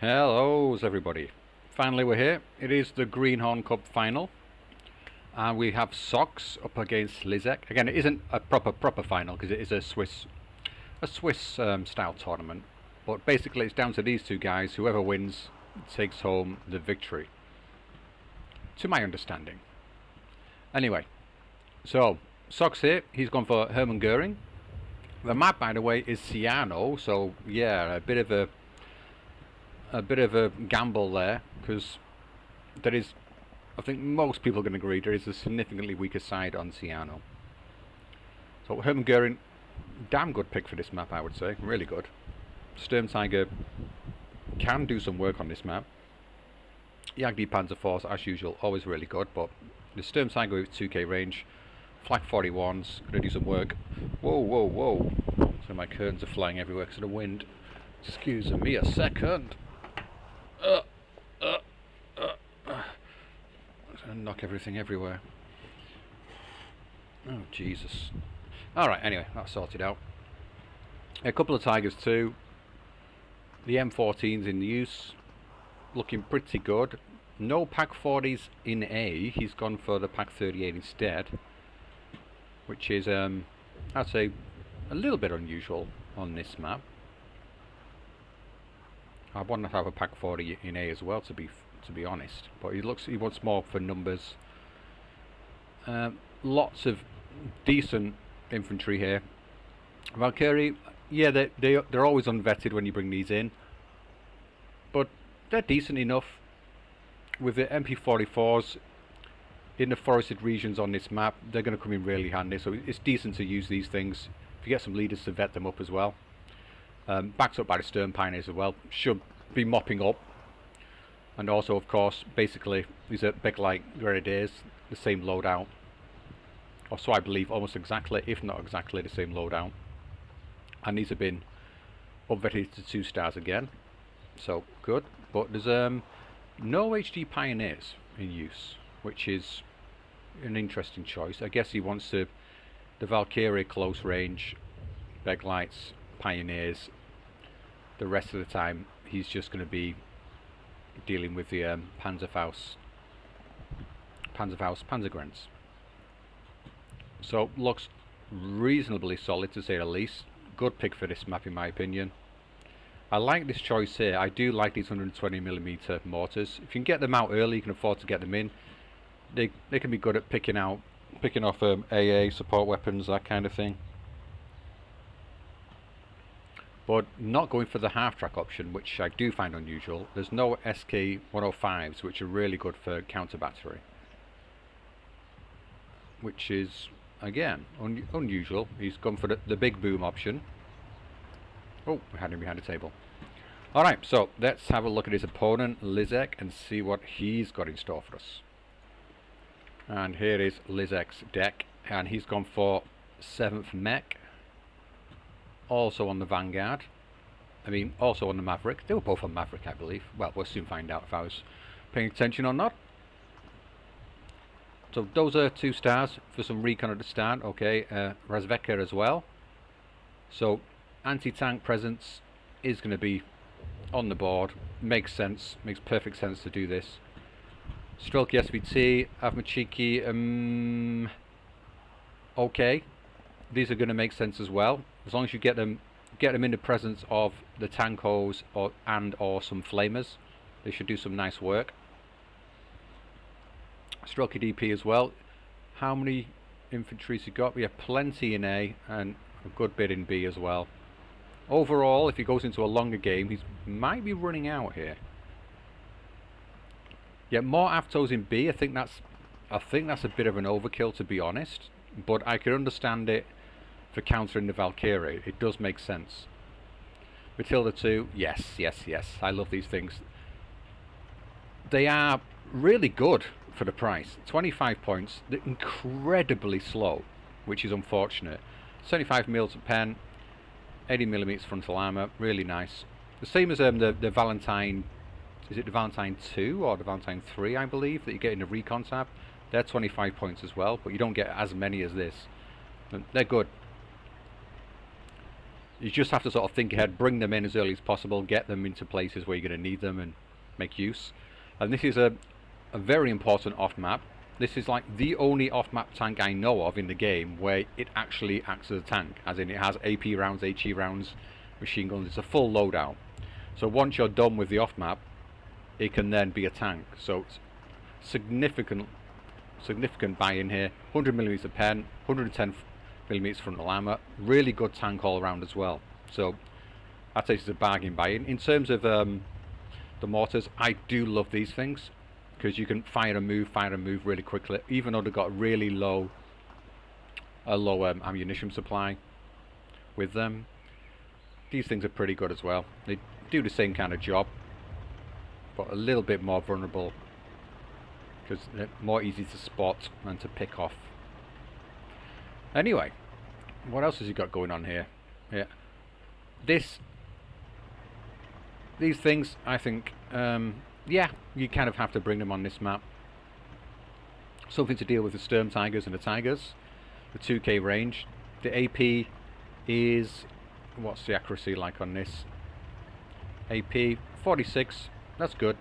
Hello everybody. Finally we're here. It is the Greenhorn Cup final. And we have Socks up against Liszek. Again, it isn't a proper final because it is a Swiss style tournament. But basically it's down to these two guys. Whoever wins takes home the victory. To my understanding. Anyway, so Socks here, he's gone for Hermann Goering. The map, by the way, is Ciano, so yeah, a bit of a gamble there, because there is, I think most people can agree, there is a significantly weaker side on Ciano. So Hermann Goering, damn good pick for this map, I would say, really good. Sturmtiger can do some work on this map. Jagd Panzer Force, as usual, always really good, but the Sturmtiger with 2k range, Flak 41's going to do some work. Whoa. So my curtains are flying everywhere because of the wind. Excuse me a second. It's going to knock everything everywhere. Oh, Jesus. Alright, anyway, that's sorted out. A couple of Tigers too. The M14's in use. Looking pretty good. No Pak 40s in A. He's gone for the Pak 38 instead. Which is, I'd say, a little bit unusual on this map. I want to have a Pak 40 in A as well, to be honest. But he wants more for numbers. Lots of decent infantry here. Valkyrie, yeah, they're always unvetted when you bring these in, but they're decent enough. With the MP44s in the forested regions on this map, they're going to come in really handy. So it's decent to use these things. If you get some leaders to vet them up as well. Backed up by the Stern Pioneers as well, should be mopping up. And also, of course, basically, these are big like Grenadiers, the same loadout. Or so I believe, almost exactly, if not exactly the same loadout. And these have been upvetted to 2 stars again. So, good. But there's no HD Pioneers in use, which is an interesting choice. I guess he wants the Valkyrie close range, Beg Lights, Pioneers. The rest of the time he's just going to be dealing with the Panzerfaust Panzergrens. So looks reasonably solid, to say the least. Good pick for this map in my opinion. I like this choice here. I do like these 120mm mortars. If you can get them out early, you can afford to get them in. They can be good at picking off AA support weapons, that kind of thing. But not going for the half-track option, which I do find unusual. There's no SK-105s, which are really good for counter-battery. Which is, again, unusual. He's gone for the big boom option. Oh, we had him behind the table. Alright, so let's have a look at his opponent, Liszek, and see what he's got in store for us. And here is Liszek's deck, and he's gone for 7th Mech. Also on the Vanguard. I mean, also on the Maverick. They were both on Maverick, I believe. Well, we'll soon find out if I was paying attention or not. So those are 2 stars for some recon at the start. Okay, Razveka as well. So anti-tank presence is going to be on the board. Makes sense. Makes perfect sense to do this. Strelky SVT, Avmachiki, okay. These are going to make sense as well. As long as you get them in the presence of the tankos or some flamers, they should do some nice work. Strelky DP as well. How many infantry's he got? We have plenty in A and a good bit in B as well. Overall, if he goes into a longer game, he might be running out here. Yeah, more AFTOs in B. I think that's a bit of an overkill, to be honest. But I can understand it for countering the Valkyrie. It does make sense. Matilda 2, yes. I love these things. They are really good for the price. 25 points. They're incredibly slow, which is unfortunate. 75 mils a pen, 80mm frontal armor, really nice. The same as the Valentine. Is it the Valentine 2 or the Valentine 3, I believe, that you get in the recon tab? They're 25 points as well, but you don't get as many as this. They're good. You just have to sort of think ahead, bring them in as early as possible, get them into places where you're going to need them and make use. And this is a very important off-map. This is like the only off-map tank I know of in the game where it actually acts as a tank, as in it has AP rounds, HE rounds, machine guns. It's a full loadout. So once you're done with the off-map, it can then be a tank. So it's significant buy-in here. 100mm pen, 110mm frontal armor, really good tank all around as well. So I'd say it's a bargain buy-in. In terms of the mortars, I do love these things because you can fire and move really quickly, even though they've got really low ammunition supply with them. These things are pretty good as well. They do the same kind of job, but a little bit more vulnerable because they're more easy to spot and to pick off. Anyway, what else has he got going on here? Yeah, these things, I think, yeah, you kind of have to bring them on this map. Something to deal with the Sturm Tigers and the Tigers. The 2k range. The AP is, what's the accuracy like on this? AP 46. That's good.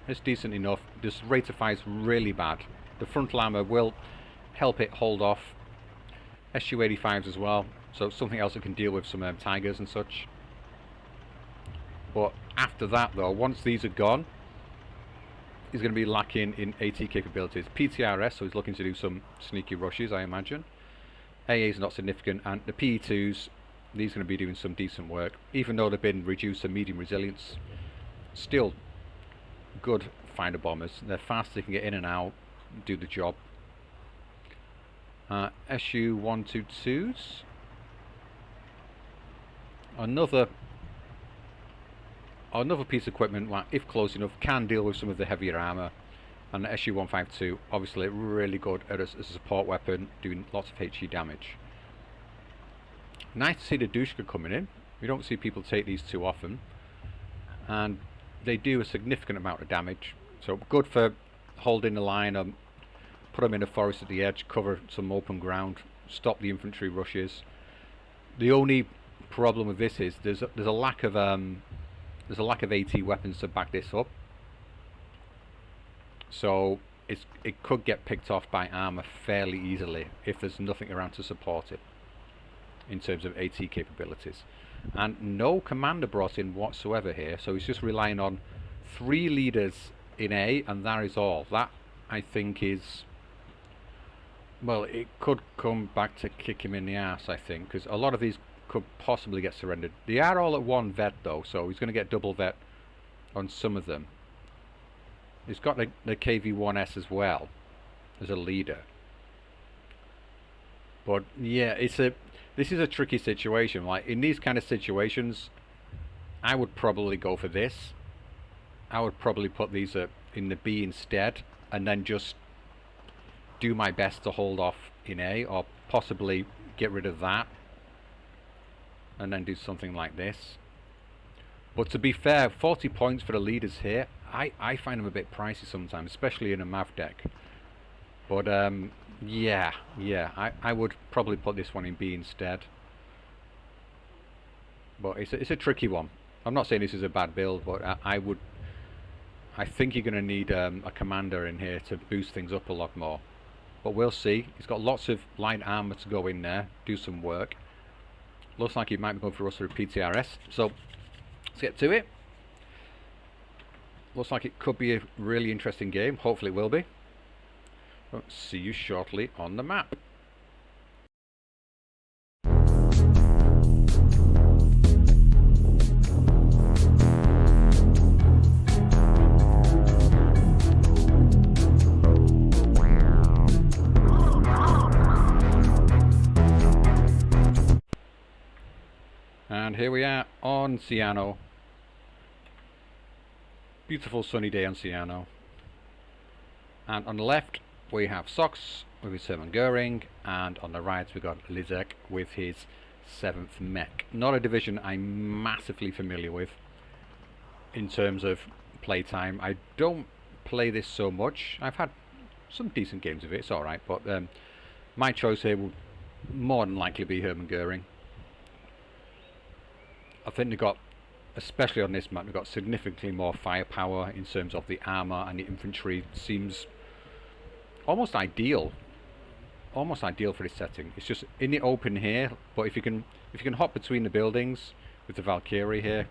It's decent enough. This rate of fire is really bad. The frontal armor will help it hold off. SU-85s as well. So something else that can deal with some Tigers and such. But after that, though, once these are gone, he's going to be lacking in AT capabilities. PTRS, so he's looking to do some sneaky rushes, I imagine. AA is not significant, and the PE2s, these are going to be doing some decent work. Even though they've been reduced to medium resilience, still good fighter bombers. They're fast, they can get in and out, do the job. SU-122s. Another piece of equipment, if close enough, can deal with some of the heavier armor. And the SU-152, obviously really good as a support weapon, doing lots of HE damage. Nice to see the Dushka coming in. We don't see people take these too often. And they do a significant amount of damage. So good for holding the line, put them in the forest at the edge, cover some open ground, stop the infantry rushes. The only problem with this is there's a lack of AT weapons to back this up, so it could get picked off by armor fairly easily if there's nothing around to support it in terms of AT capabilities. And no commander brought in whatsoever here, so he's just relying on 3 leaders in A, and that is all. That, I think, is, well, it could come back to kick him in the ass, I think, because a lot of these could possibly get surrendered. They are all at 1 vet though, so he's going to get double vet on some of them. He's got the KV-1S as well as a leader. But yeah, this is a tricky situation. Like in these kind of situations, I would probably go for this. I would probably put these in the B instead, and then just do my best to hold off in A, or possibly get rid of that and then do something like this. But to be fair, 40 points for the leaders here, I find them a bit pricey sometimes, especially in a MAV deck. But yeah, I would probably put this one in B instead. But it's a tricky one. I'm not saying this is a bad build, but I think you're going to need a commander in here to boost things up a lot more. But we'll see. He's got lots of light armor to go in there, do some work. Looks like he might be going for us through PTRS. So let's get to it. Looks like it could be a really interesting game. Hopefully it will be. I'll see you shortly on the map. And here we are on Ciano. Beautiful sunny day on Ciano. And on the left we have Sox with his Hermann Goering, and on the right we got Liszek with his 7th Mech. Not a division I'm massively familiar with in terms of playtime. I don't play this so much. I've had some decent games of it, it's alright, but my choice here will more than likely be Hermann Goering. I think they got, especially on this map, they've got significantly more firepower in terms of the armor, and the infantry seems almost ideal. Almost ideal for this setting. It's just in the open here, but if you can hop between the buildings with the Valkyrie here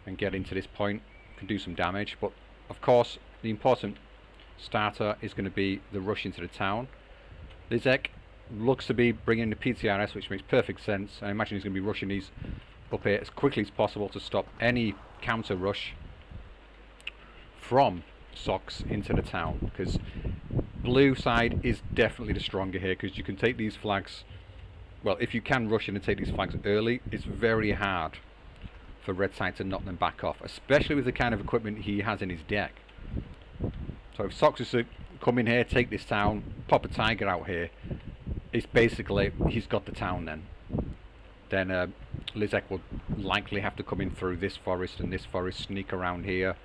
and get into this point, you can do some damage. But of course, the important starter is going to be the rush into the town. Liszek looks to be bringing the PTRS, which makes perfect sense. I imagine he's going to be rushing these up here as quickly as possible to stop any counter rush from Sox into the town, because blue side is definitely the stronger here, because you can take these flags, well, if you can rush in and take these flags early, it's very hard for red side to knock them back off, especially with the kind of equipment he has in his deck. So if Sox is to come in here, take this town, pop a tiger out here, it's basically, he's got the town then. Then Liszek will likely have to come in through this forest and this forest, sneak around here,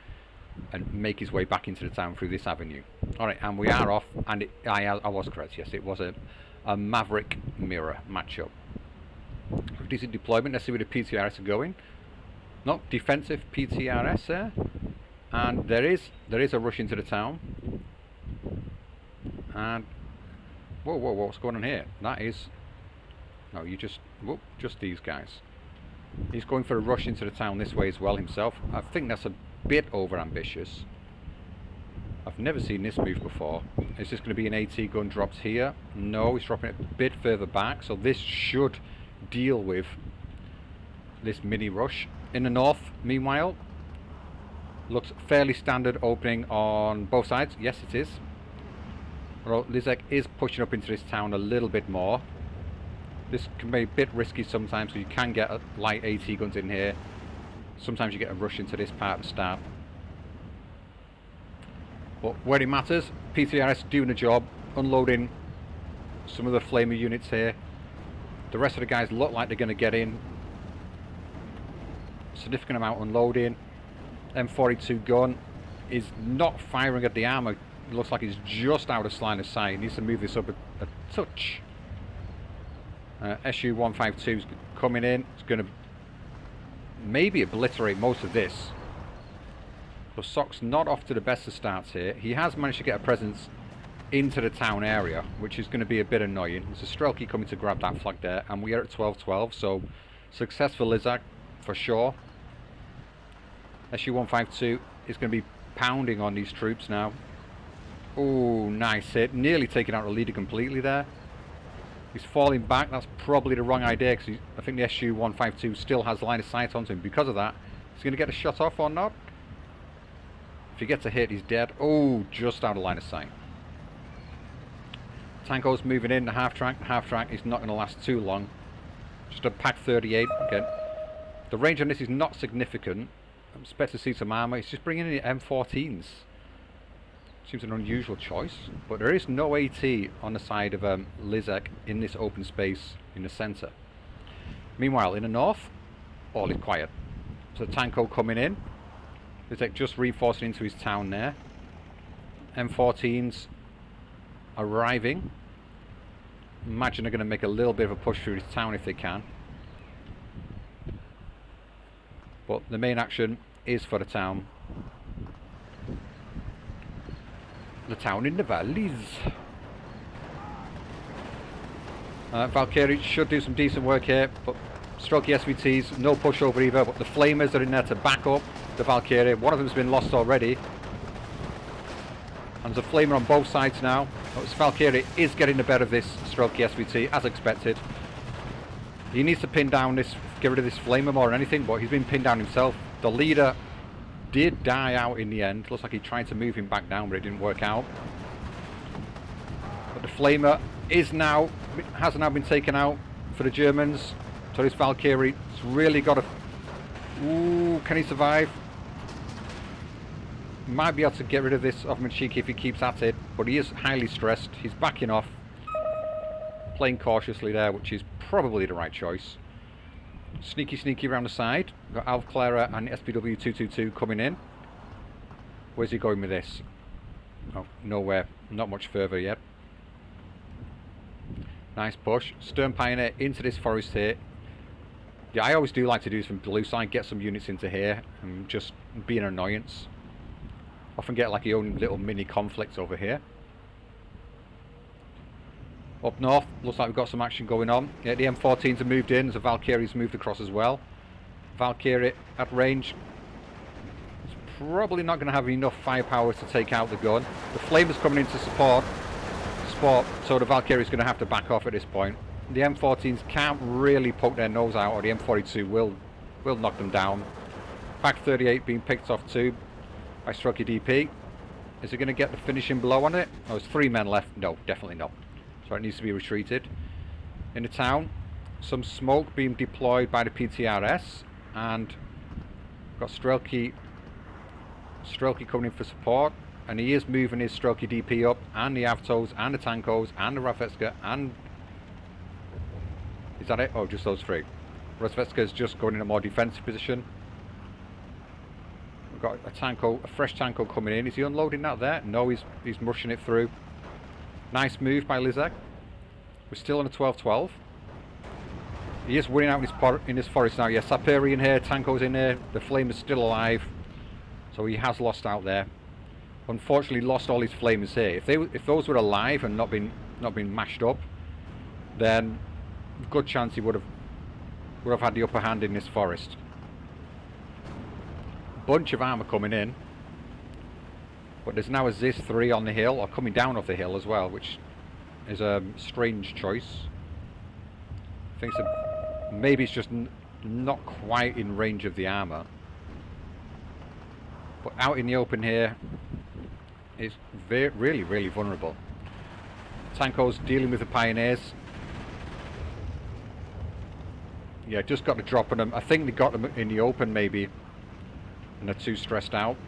and make his way back into the town through this avenue. Alright, and we are off, and I was correct, yes, it was a Maverick Mirror matchup. Decent deployment. Let's see where the PTRS are going. No, defensive PTRS there. And there is a rush into the town. And whoa, what's going on here? That is, no, you just, whoop, just these guys. He's going for a rush into the town this way as well himself. I think that's a bit over ambitious. I've never seen this move before. Is this going to be an AT gun dropped here? No, he's dropping it a bit further back, so this should deal with this mini rush. In the north, meanwhile, looks fairly standard opening on both sides. Yes, it is. Well, Liszek is pushing up into this town a little bit more. This can be a bit risky sometimes, so you can get light AT guns in here. Sometimes you get a rush into this part at the start. But where it matters, PTRS doing the job, unloading some of the flamer units here. The rest of the guys look like they're going to get in. Significant amount unloading. M42 gun is not firing at the armor. It looks like he's just out of line of sight. He needs to move this up a touch. SU-152 is coming in. It's going to maybe obliterate most of this. But Sock's not off to the best of starts here. He has managed to get a presence into the town area, which is going to be a bit annoying. There's a Strelky coming to grab that flag there, and we are at 12-12, so successful Liszek for sure. SU-152 is going to be pounding on these troops now. Oh, nice hit. Nearly taking out the leader completely there. He's falling back. That's probably the wrong idea, because I think the SU-152 still has line of sight onto him. Because of that, he's going to get a shot off or not. If he gets a hit, he's dead. Oh, just out of line of sight. Tanko's moving in the half track. The half track is not going to last too long. Just a Pack 38. Okay. The range on this is not significant. I expect to see some armor. He's just bringing in the M14s. Seems an unusual choice, but there is no AT on the side of Liszek in this open space in the center. Meanwhile, in the north, all is quiet. So Tanko coming in. Liszek just reinforcing into his town there. M14s arriving. Imagine they're going to make a little bit of a push through this town if they can. But the main action is for the town. The town in the valleys. Valkyrie should do some decent work here, but Strelky SVTs, no pushover either, but the Flamers are in there to back up the Valkyrie. One of them's been lost already. And there's a Flamer on both sides now. But this Valkyrie is getting the better of this Strelky SVT, as expected. He needs to pin down this, get rid of this Flamer more than anything, but he's been pinned down himself. The leader did die out in the end. Looks like he tried to move him back down, but it didn't work out. But the Flamer has now been taken out for the Germans. So this Valkyrie has really got to... Ooh, can he survive? Might be able to get rid of this Offman Cheeky if he keeps at it, but he is highly stressed. He's backing off. Playing cautiously there, which is probably the right choice. Sneaky around the side. We've got Alf Clara and SPW 222 coming in. Where's he going with this? Oh, nowhere. Not much further yet. Nice push. Stern Pioneer into this forest here. Yeah, I always do like to do this from blue side, get some units into here and just be an annoyance. Often get like your own little mini conflicts over here. Up north, looks like we've got some action going on. Yeah, the M14s have moved in, so Valkyrie's moved across as well. Valkyrie at range. It's probably not going to have enough firepower to take out the gun. The Flamer's coming in to support, so the Valkyrie's going to have to back off at this point. The M14s can't really poke their nose out, or the M42 will knock them down. Pack 38 being picked off too by Strokey DP. Is it going to get the finishing blow on it? Oh, there's 3 men left. No, definitely not. So it needs to be retreated. In the town, some smoke being deployed by the PTRS, and got Strokey coming in for support, and he is moving his Strokey DP up, and the Avtos, and the Tankos, and the Razvedka, and is that it? Oh, just those 3. Razvedka is just going in a more defensive position. We've got a fresh Tanko coming in. Is he unloading that there? No, he's mushing it through. Nice move by Liszek. We're still on a 12-12. He is winning out in his forest now. Yeah, Saperi in here, Tanko's in here. The Flame is still alive, so he has lost out there. Unfortunately, lost all his Flamers here. If those were alive and not been mashed up, then good chance he would have had the upper hand in this forest. Bunch of armor coming in, but there's now a Zis 3 on the hill, or coming down off the hill as well, which is a strange choice. I think maybe it's just not quite in range of the armor, but out in the open here, it's really vulnerable. Tanko's dealing with the Pioneers. Yeah, just got the drop on them. I think they got them in the open maybe, and they're too stressed out.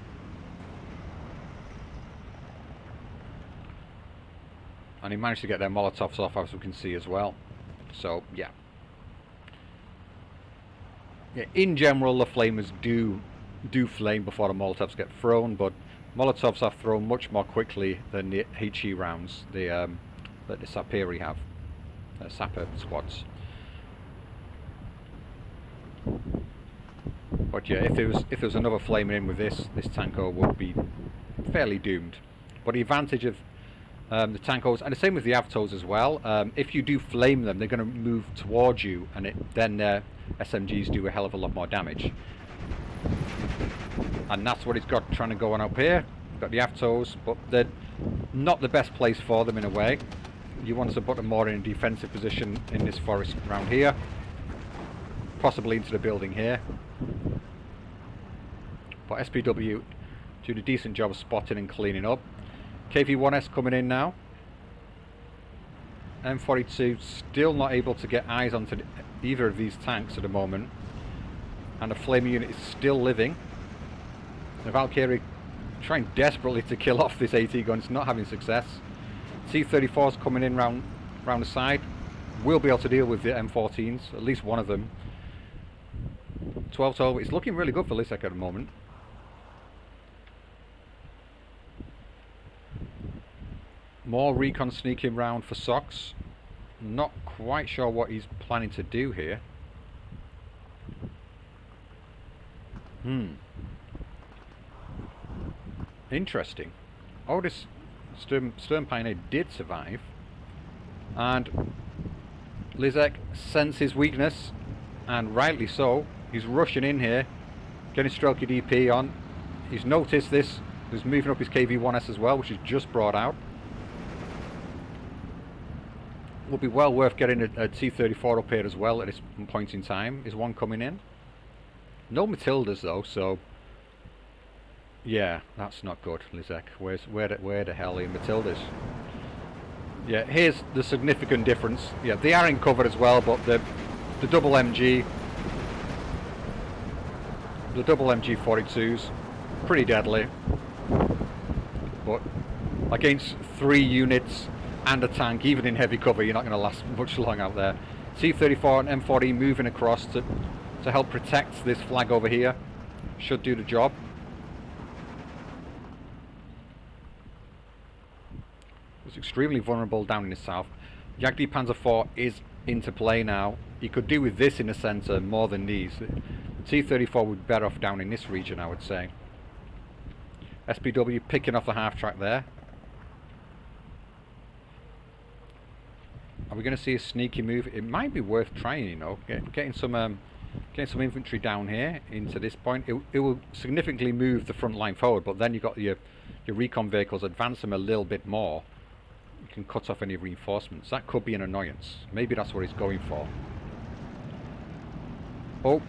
And he managed to get their Molotovs off, as we can see as well. So yeah, in general the Flamers do flame before the Molotovs get thrown, but Molotovs are thrown much more quickly than the HE rounds that the Saperi have, Sapper squads. But yeah, if there was another flaming in with this Tanko would be fairly doomed. But the advantage of the Tankos, and the same with the Avtos as well, if you do flame them, they're going to move towards you, and then their SMGs do a hell of a lot more damage. And that's what it's got trying to go on up here. You've got the Avtos, but they're not the best place for them in a way. You want to put them more in a defensive position in this forest around here, possibly into the building here. But SPW doing a decent job of spotting and cleaning up. KV-1S coming in now. M42 still not able to get eyes onto either of these tanks at the moment, and the flaming unit is still living. The Valkyrie trying desperately to kill off this AT gun, it's not having success. T-34's coming in round the side. We'll be able to deal with the M14s, at least one of them. 12-12, it's looking really good for Liszek at the moment. More recon sneaking round for Sox. Not quite sure what he's planning to do here. Interesting. Oh, this Stern Pioneer did survive, and Liszek senses weakness, and rightly so. He's rushing in here, getting Strokey DP on. He's noticed this. He's moving up his KV-1S as well, which is just brought out. Would be well worth getting a T-34 up here as well at this point in time. Is one coming in? No Matildas though, so yeah, that's not good, Liszek. Where the hell are your Matildas? Yeah, here's the significant difference. Yeah, they are in cover as well, but the double MG, the double MG 42s, pretty deadly. But against 3 units and a tank, even in heavy cover, you're not going to last much long out there. T-34 and M40 moving across to help protect this flag over here. Should do the job. It's extremely vulnerable down in the south. Jagdpanzer 4 is into play now. You could do with this in the centre more than these. T-34 would be better off down in this region, I would say. SPW picking off the half track there. Are we going to see a sneaky move? It might be worth trying, you know, getting some infantry down here into this point. It will significantly move the front line forward, but then you've got your recon vehicles, advance them a little bit more. You can cut off any reinforcements. That could be an annoyance. Maybe that's what he's going for. Oh,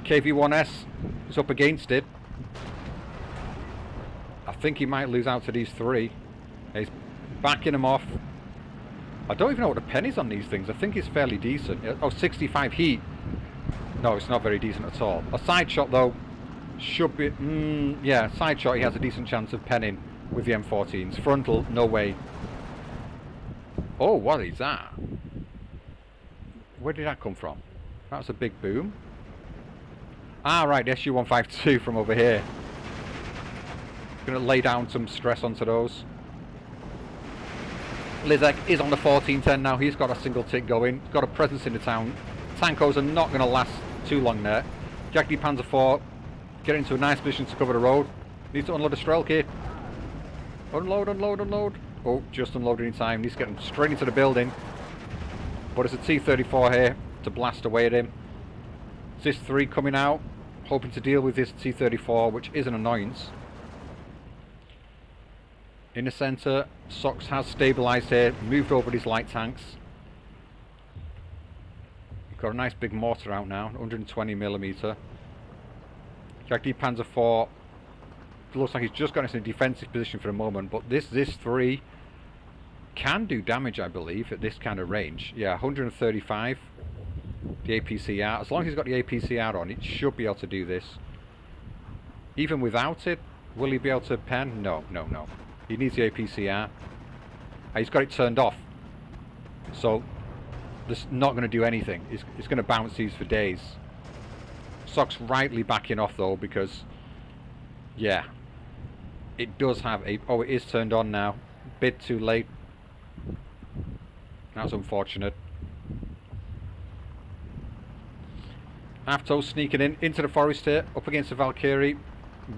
KV-1S is up against it. I think he might lose out to these three. He's backing them off. I don't even know what the pennies on these things. I think it's fairly decent. Oh, 65 heat. No, it's not very decent at all. A side shot though should be... yeah, side shot he has a decent chance of penning with the M14s. Frontal, no way. Oh, what is that? Where did that come from? That was a big boom. Ah, right, the SU-152 from over here. Going to lay down some stress onto those. Liszek is on the 1410 now. He's got a single tick going. He's got a presence in the town. Tankos are not going to last too long there. Jagdie Panzer IV getting into a nice position to cover the road. Needs to unload a Strelki. Unload, unload, unload. Oh, just unloading in time. Needs to get him straight into the building. But it's a T-34 here to blast away at him. This 3 coming out, hoping to deal with this T-34, which is an annoyance. In the centre, Sox has stabilised here, moved over these light tanks. Got a nice big mortar out now, 120mm. Jagdie Panzer IV looks like he's just got us in a defensive position for a moment, but this 3 can do damage, I believe, at this kind of range. Yeah, 135, the APCR. As long as he's got the APCR on, it should be able to do this. Even without it, will he be able to pen? No, no, no. He needs the APCR. He's got it turned off. So, this is not going to do anything. It's going to bounce these for days. Sock's rightly backing off though, because, yeah, it does have a... Oh, it is turned on now. Bit too late. That's unfortunate. Avto sneaking into the forest here, up against the Valkyrie.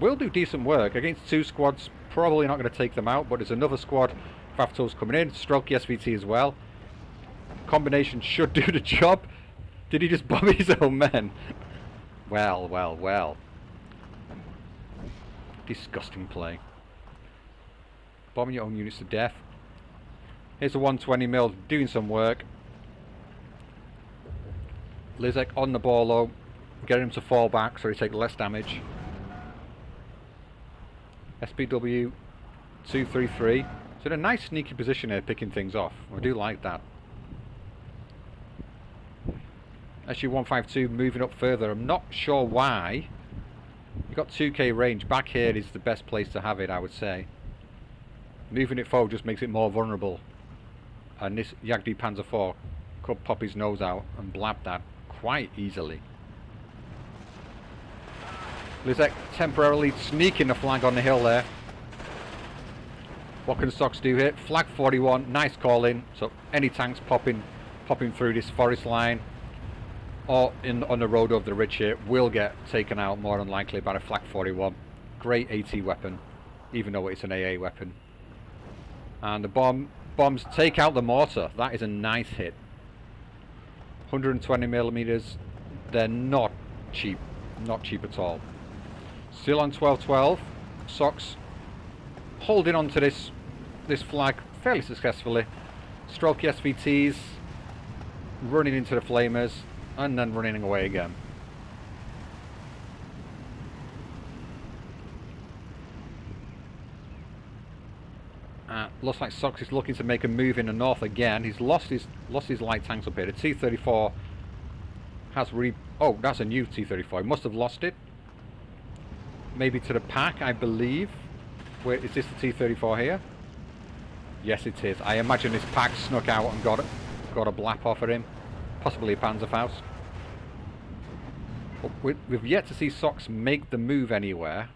Will do decent work against 2 squads. Probably not going to take them out, but there's another squad of Avtos coming in. Strelki SVT as well. Combination should do the job. Did he just bomb his own men? Well, well, well. Disgusting play. Bombing your own units to death. Here's a 120mm doing some work. Liszek on the ball though. Getting him to fall back so he takes less damage. SPW 233. It's in a nice sneaky position here, picking things off. I do like that. SU-152 moving up further. I'm not sure why. You've got 2k range. Back here is the best place to have it, I would say. Moving it forward just makes it more vulnerable. And this Jagdie Panzer IV could pop his nose out and blab that quite easily. Liszek temporarily sneaking the flag on the hill there. What can Sox do here? Flag 41, nice call in. So any tanks popping through this forest line or on the road over the ridge here will get taken out more than likely by a Flag 41. Great AT weapon, even though it's an AA weapon. And the bombs take out the mortar. That is a nice hit. 120mm. They're not cheap. Not cheap at all. Still on 12-12. Sox holding on to this flag fairly successfully. Strelki SVTs running into the flamers and then running away again. Looks like Sox is looking to make a move in the north again. He's lost his light tanks up here. The T-34 has oh, that's a new T-34. He must have lost it. Maybe to the pack, I believe. Wait, is this the T-34 here? Yes, it is. I imagine this pack snuck out and got a blap off at him. Possibly a Panzerfaust. But we've yet to see Sox make the move anywhere.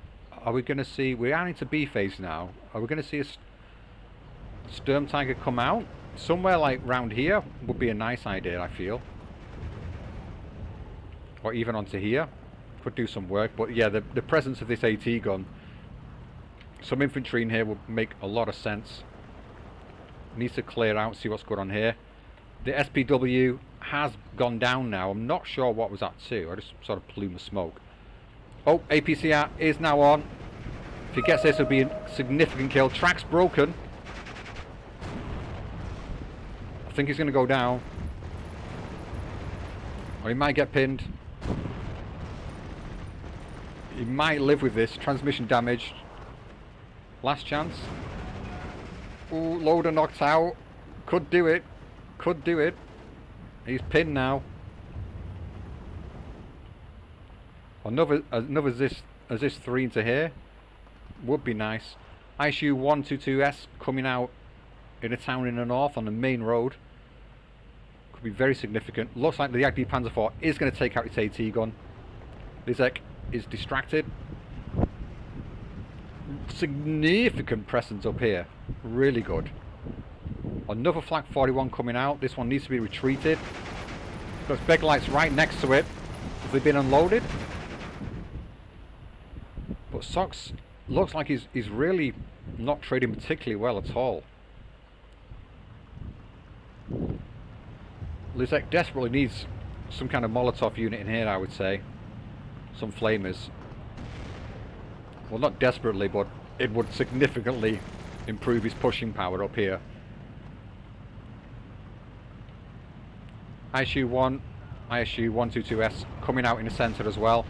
Are we going to see... We are into B phase now. Are we going to see a Sturm Tiger come out? somewhere like round here would be a nice idea, I feel. Or even onto here. Could do some work, but yeah, the presence of this AT gun, some infantry in here would make a lot of sense. Needs to clear out, see what's going on here. The SPW has gone down now. I'm not sure what was that to. I just sort of plume of smoke. Oh, APCR is now on. If he gets this, it'll be a significant kill. Track's broken. I think he's going to go down. Or he might get pinned. He might live with this. Transmission damaged. Last chance. Ooh, loader knocked out. Could do it. Could do it. He's pinned now. Another as this 3 into here. Would be nice. ISU 122S coming out in a town in the north on the main road. Could be very significant. Looks like the Jagd Panzer IV is going to take out its AT gun. Liszek is distracted. Significant presence up here. Really good. Another Flak 41 coming out. This one needs to be retreated. Got spec lights right next to it. Have they been unloaded? But Sox looks like he's really not trading particularly well at all. Liszek desperately needs some kind of Molotov unit in here, I would say. Some flamers. Well, not desperately, but it would significantly improve his pushing power up here. ISU 1, ISU 122S coming out in the centre as well.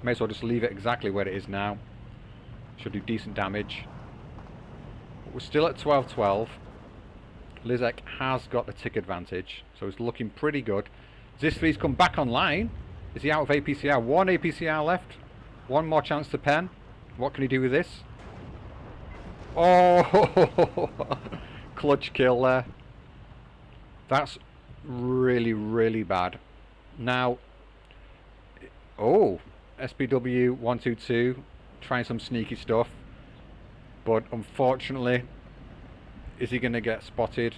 May as well just leave it exactly where it is now. Should do decent damage. But we're still at 12-12. Liszek has got the tick advantage, so it's looking pretty good. Zisvi's come back online. Is he out of APCR? One APCR left. One more chance to pen. What can he do with this? Oh, clutch kill there. That's really, really bad. Now, oh, SPW 122 trying some sneaky stuff, but unfortunately, is he going to get spotted?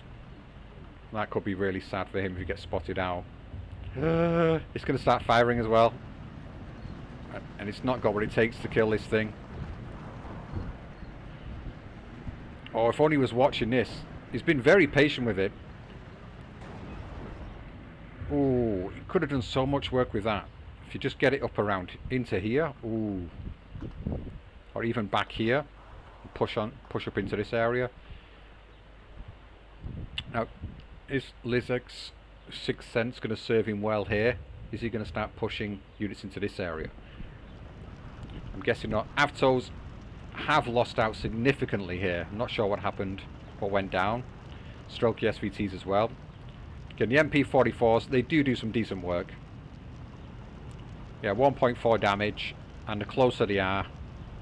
That could be really sad for him if he gets spotted out. It's going to start firing as well, and it's not got what it takes to kill this thing. Oh, if only he was watching this. He's been very patient with it. Oh, he could have done so much work with that. If you just get it up around into here, ooh, or even back here, push up into this area. Now, is Liszek's sixth sense going to serve him well here? Is he going to start pushing units into this area? I'm guessing not. Avtos have lost out significantly here. I'm not sure what happened, what went down. Stroke the SVTs as well. Again, the MP44s, they do some decent work. Yeah, 1.4 damage, and the closer they are,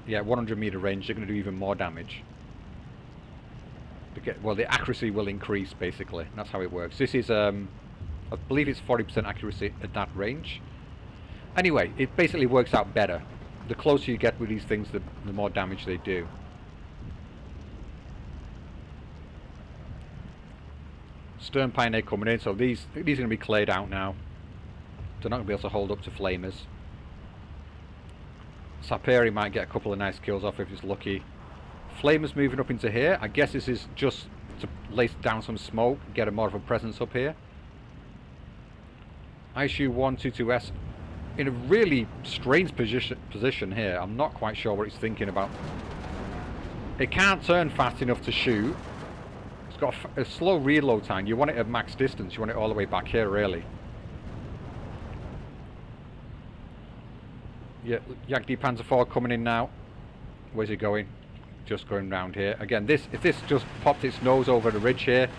yeah, 100 meter range, they're going to do even more damage. Well, the accuracy will increase, basically. That's how it works. This is, I believe it's 40% accuracy at that range. Anyway, it basically works out better. The closer you get with these things, the more damage they do. Stern Pioneer coming in, so these are going to be cleared out now. They're not going to be able to hold up to flamers. Saperi might get a couple of nice kills off if he's lucky. Flamers moving up into here. I guess this is just to lay down some smoke, get a more of a presence up here. ISU 122S in a really strange position here. I'm not quite sure what it's thinking about. It can't turn fast enough to shoot. It's got a slow reload time. You want it at max distance. You want it all the way back here, really. Yeah, Jagd Panzer IV coming in now. Where's he going? Just going round here. Again, if this just popped its nose over the ridge here,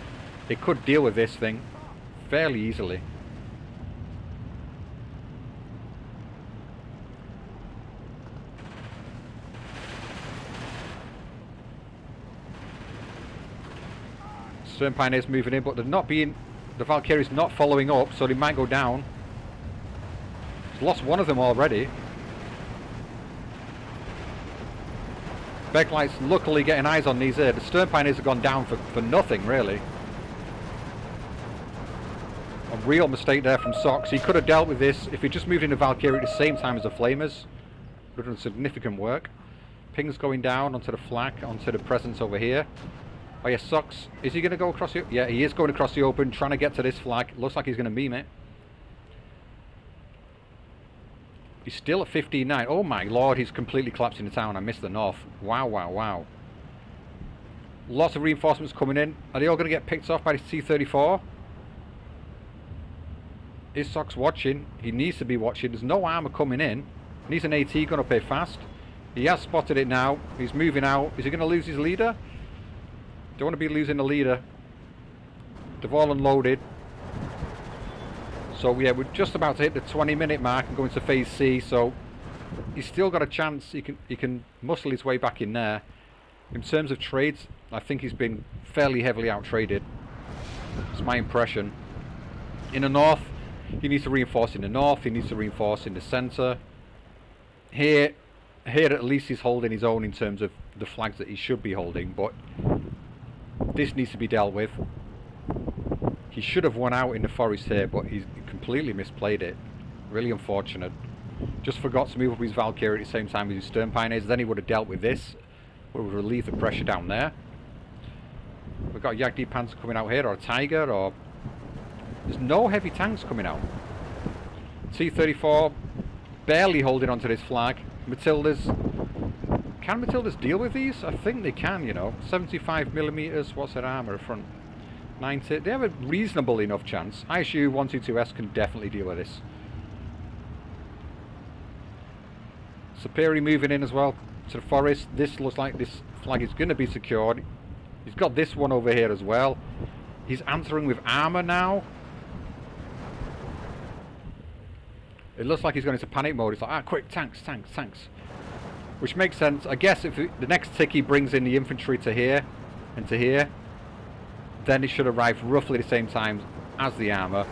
it could deal with this thing fairly easily. Stern Pioneer's moving in, but they're not being... The Valkyrie's not following up, so they might go down. He's lost one of them already. Backlight's luckily getting eyes on these here. The Stern Pioneers have gone down for nothing, really. real mistake there from Sox. He could have dealt with this if he just moved into Valkyrie at the same time as the Flamers. Would have done significant work. Ping's going down onto the flak, onto the presence over here. Oh yeah, Sox. Is he going to go across the... Yeah, he is going across the open, trying to get to this flag. Looks like he's going to meme it. He's still at 15-9. Oh my lord, he's completely collapsing the town. I missed the north. Wow, wow, wow. Lots of reinforcements coming in. Are they all going to get picked off by the T-34? Is Sox watching? He needs to be watching. There's no armour coming in. Needs an AT going up here fast. He has spotted it now. He's moving out. Is he going to lose his leader? Don't want to be losing the leader. They've all unloaded. So yeah, we're just about to hit the 20-minute mark and go into phase C. So he's still got a chance. He can muscle his way back in there. In terms of trades, I think he's been fairly heavily out-traded. It's my impression. In the north, he needs to reinforce in the north. He needs to reinforce in the centre. Here at least he's holding his own in terms of the flags that he should be holding. But this needs to be dealt with. He should have won out in the forest here, but he's completely misplayed it. Really unfortunate. Just forgot to move up his Valkyrie at the same time as his Stern Pioneers. Then he would have dealt with this. Would have relieved the pressure down there. We've got a Jagd Panzer coming out here, or a Tiger, or... There's no heavy tanks coming out. T-34 barely holding onto this flag. Matildas... Can Matildas deal with these? I think they can, you know. 75mm, what's their armour front? 90. They have a reasonable enough chance. ISU 122S can definitely deal with this. Superi moving in as well to the forest. This looks like this flag is going to be secured. He's got this one over here as well. He's answering with armour now. It looks like he's going into panic mode. It's like, ah, quick, tanks, tanks, tanks. Which makes sense. I guess if the next tick he brings in the infantry to here and to here, then it should arrive roughly the same time as the armour.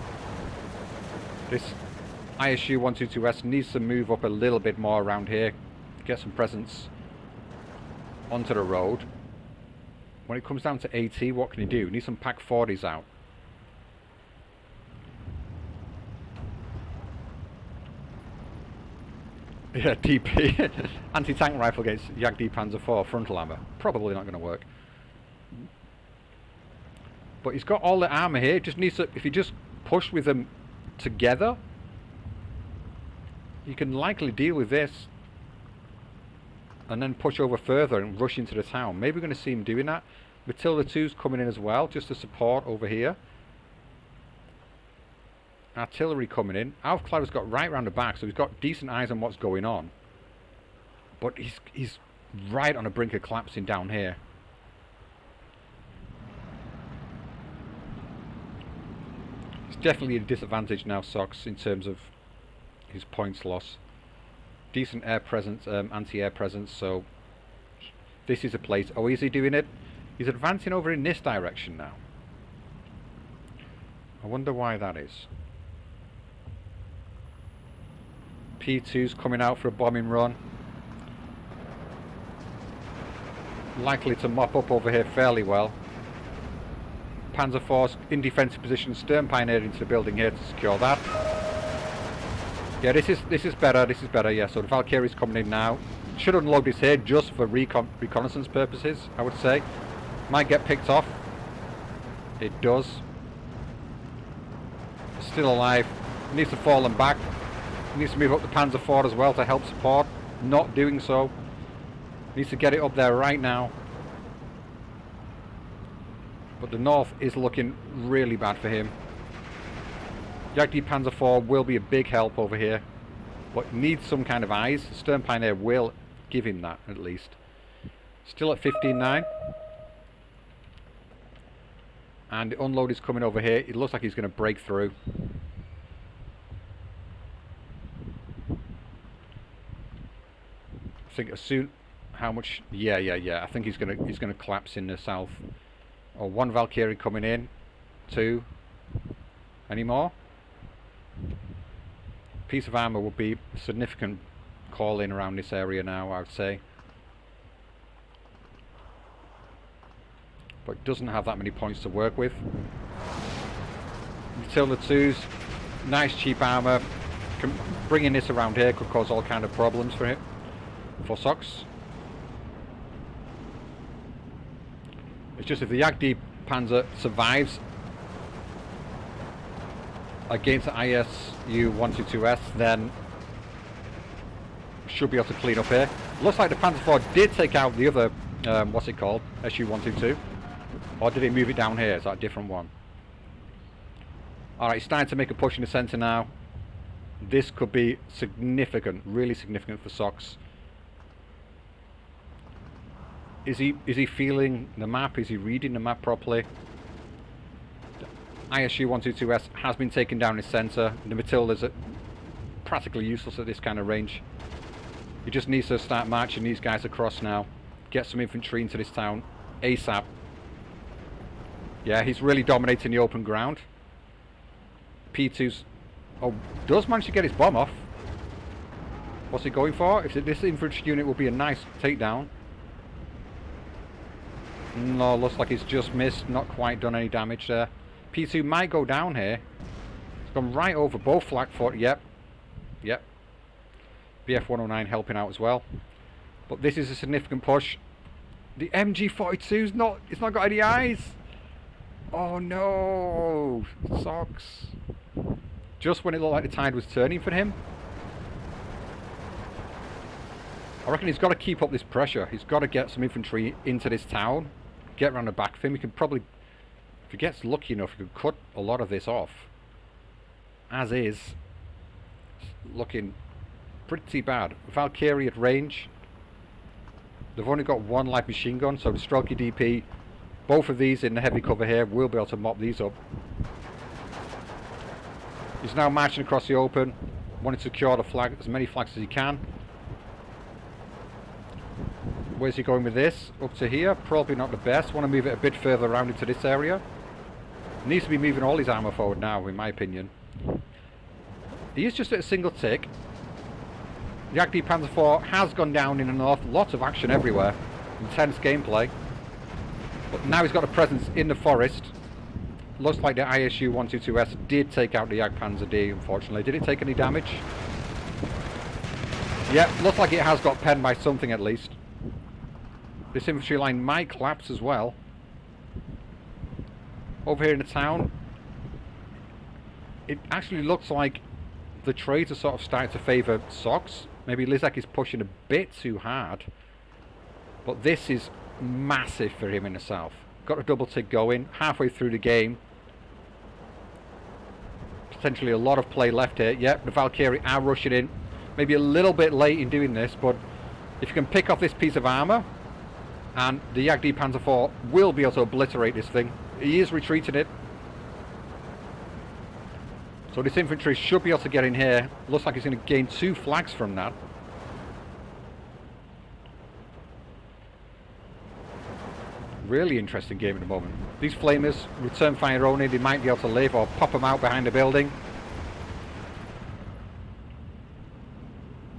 This ISU 122S needs to move up a little bit more around here to get some presence onto the road. When it comes down to AT, what can he do? Need some Pack 40s out. Yeah, DP. Anti-tank rifle against Jagd Panzer 4 frontal armour. Probably not going to work. But he's got all the armour here. Just needs to, if he just push with them together, you can likely deal with this and then push over further and rush into the town. Maybe we're going to see him doing that. Matilda 2's coming in as well, just to support over here. Artillery coming in. Alf Cloud's got right round the back, so he's got decent eyes on what's going on. But he's right on the brink of collapsing down here. It's definitely a disadvantage now, Sox, in terms of his points loss. Decent air presence, anti-air presence, so this is a place. Oh, is he doing it? He's advancing over in this direction now. I wonder why that is. P2's coming out for a bombing run. Likely to mop up over here fairly well. Panzer Force in defensive position, Stern Pioneer into the building here to secure that. Yeah, this is better. This is better. Yeah, so the Valkyrie's coming in now. Should unload this here just for reconnaissance purposes, I would say. Might get picked off. It does. Still alive. Needs to fall and back. Needs to move up the Panzer 4 as well to help support. Not doing so. Needs to get it up there right now. But the north is looking really bad for him. Jagd Panzer 4 will be a big help over here, but needs some kind of eyes. Stern Pioneer will give him that at least. Still at 15-9. And the unload is coming over here. It looks like he's going to break through. I think as soon... How much... Yeah. I think he's gonna collapse in the south. Oh, one Valkyrie coming in. Two. Any more? Piece of armour would be a significant call in around this area now, I would say. But doesn't have that many points to work with. Matilda 2s, nice cheap armour. Bringing this around here could cause all kind of problems for him, for Sox. It's just if the Jagd Panzer survives against the ISU 122S, then should be able to clean up here. Looks like the Panzer IV did take out the other, what's it called, SU 122, or did it move it down here? Is that a different one? Alright, he's starting to make a push in the centre now. This could be significant, really significant for Sox. Is he feeling the map? Is he reading the map properly? The ISU 122S has been taken down in centre. The Matildas are practically useless at this kind of range. He just needs to start marching these guys across now. Get some infantry into this town ASAP. Yeah, he's really dominating the open ground. P2's does manage to get his bomb off. What's he going for? If this infantry unit will be a nice takedown. No, looks like he's just missed. Not quite done any damage there. P2 might go down here. It's gone right over both flak fort. Yep. Yep. BF 109 helping out as well. But this is a significant push. The MG42's it's not got any eyes. Oh no. Sox. Just when it looked like the tide was turning for him. I reckon he's got to keep up this pressure. He's got to get some infantry into this town. Get around the back of him. He can probably, if he gets lucky enough, he could cut a lot of this off. As is. Looking pretty bad. Valkyrie at range. They've only got one light machine gun, so the Strelky DP, both of these in the heavy cover here, will be able to mop these up. He's now marching across the open, wanting to secure the flag, as many flags as he can. Where's he going with this? Up to here? Probably not the best. Want to move it a bit further around into this area. Needs to be moving all his armour forward now, in my opinion. He is just at a single tick. The Jagd Panzer IV has gone down in the north. Lots of action everywhere. Intense gameplay. But now he's got a presence in the forest. Looks like the ISU 122S did take out the Jagd Panzer D, unfortunately. Did it take any damage? Yep, looks like it has got penned by something at least. This infantry line might collapse as well. Over here in the town, it actually looks like the trades are sort of starting to favour Sox. Maybe Liszek is pushing a bit too hard. But this is massive for him in the south. Got a double tick going, halfway through the game. Potentially a lot of play left here. Yep, the Valkyrie are rushing in. Maybe a little bit late in doing this, but if you can pick off this piece of armour, and the Jagd Panzer IV will be able to obliterate this thing. He is retreating it. So this infantry should be able to get in here. Looks like he's going to gain 2 flags from that. Really interesting game at the moment. These flamers return fire only. They might be able to live or pop them out behind the building.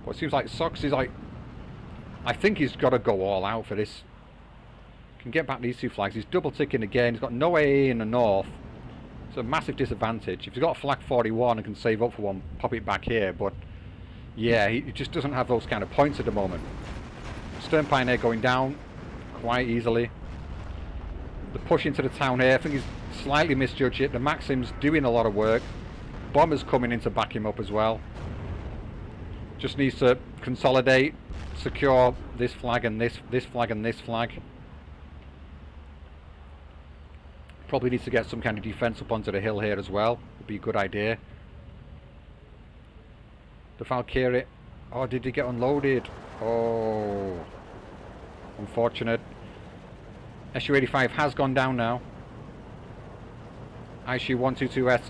But it seems like Sox is like, I think he's got to go all out for this. Can get back these 2 flags. He's double ticking again. He's got no AA in the north. It's a massive disadvantage. If he's got a flag 41 and can save up for one, pop it back here. But yeah, he just doesn't have those kind of points at the moment. Stern Pioneer going down quite easily. The push into the town here, I think he's slightly misjudged it. The Maxim's doing a lot of work. Bombers coming in to back him up as well. Just needs to consolidate, secure this flag and this flag and this flag. Probably needs to get some kind of defence up onto the hill here as well. Would be a good idea. The Valkyrie. Oh, did he get unloaded? Oh, unfortunate. SU-85 has gone down now. ISU 122S